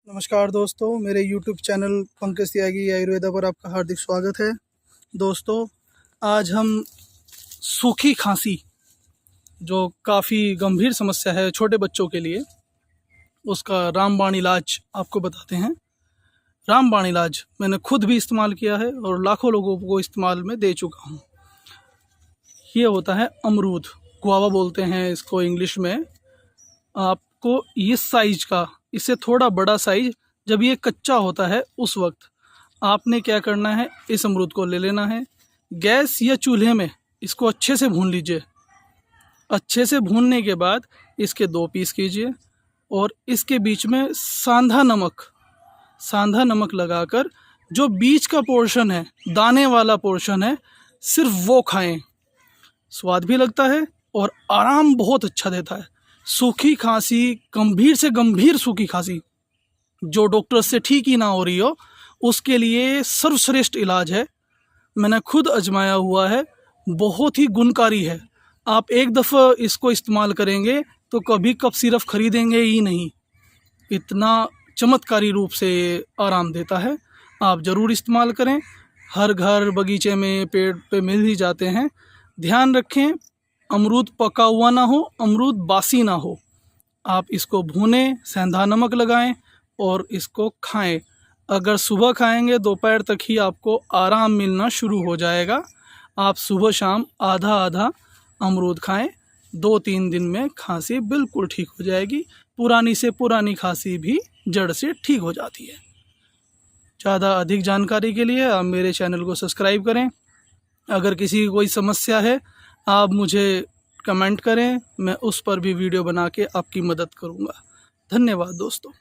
नमस्कार दोस्तों, मेरे YouTube चैनल पंकज त्यागी आयुर्वेदा पर आपका हार्दिक स्वागत है। दोस्तों, आज हम सूखी खांसी जो काफ़ी गंभीर समस्या है छोटे बच्चों के लिए, उसका रामबाण इलाज आपको बताते हैं। रामबाण इलाज मैंने खुद भी इस्तेमाल किया है और लाखों लोगों को इस्तेमाल में दे चुका हूँ। ये होता है अमरूद, गुआवा बोलते हैं इसको इंग्लिश में। आपको इस साइज का, इससे थोड़ा बड़ा साइज, जब ये कच्चा होता है उस वक्त आपने क्या करना है, इस अमरूद को ले लेना है। गैस या चूल्हे में इसको अच्छे से भून लीजिए। अच्छे से भूनने के बाद इसके 2 पीस कीजिए और इसके बीच में सांधा नमक लगाकर जो बीच का पोर्शन है, दाने वाला पोर्शन है, सिर्फ वो खाएं। स्वाद भी लगता है और आराम बहुत अच्छा देता है। सूखी खांसी, गंभीर से गंभीर सूखी खांसी जो डॉक्टर से ठीक ही ना हो रही हो, उसके लिए सर्वश्रेष्ठ इलाज है। मैंने खुद आजमाया हुआ है, बहुत ही गुणकारी है। आप एक दफ़ा इसको इस्तेमाल करेंगे तो कभी कफ सिरप खरीदेंगे ही नहीं, इतना चमत्कारी रूप से आराम देता है। आप ज़रूर इस्तेमाल करें। हर घर बगीचे में पेड़ पे मिल ही जाते हैं। ध्यान रखें, अमरूद पका हुआ ना हो, अमरूद बासी ना हो। आप इसको भूनें, सेंधा नमक लगाएं और इसको खाएं। अगर सुबह खाएंगे दोपहर तक ही आपको आराम मिलना शुरू हो जाएगा। आप सुबह शाम आधा आधा अमरूद खाएं, 2-3 दिन में खांसी बिल्कुल ठीक हो जाएगी। पुरानी से पुरानी खांसी भी जड़ से ठीक हो जाती है। ज़्यादा अधिक जानकारी के लिए आप मेरे चैनल को सब्सक्राइब करें। अगर किसी की कोई समस्या है, आप मुझे कमेंट करें, मैं उस पर भी वीडियो बना के आपकी मदद करूँगा। धन्यवाद दोस्तों।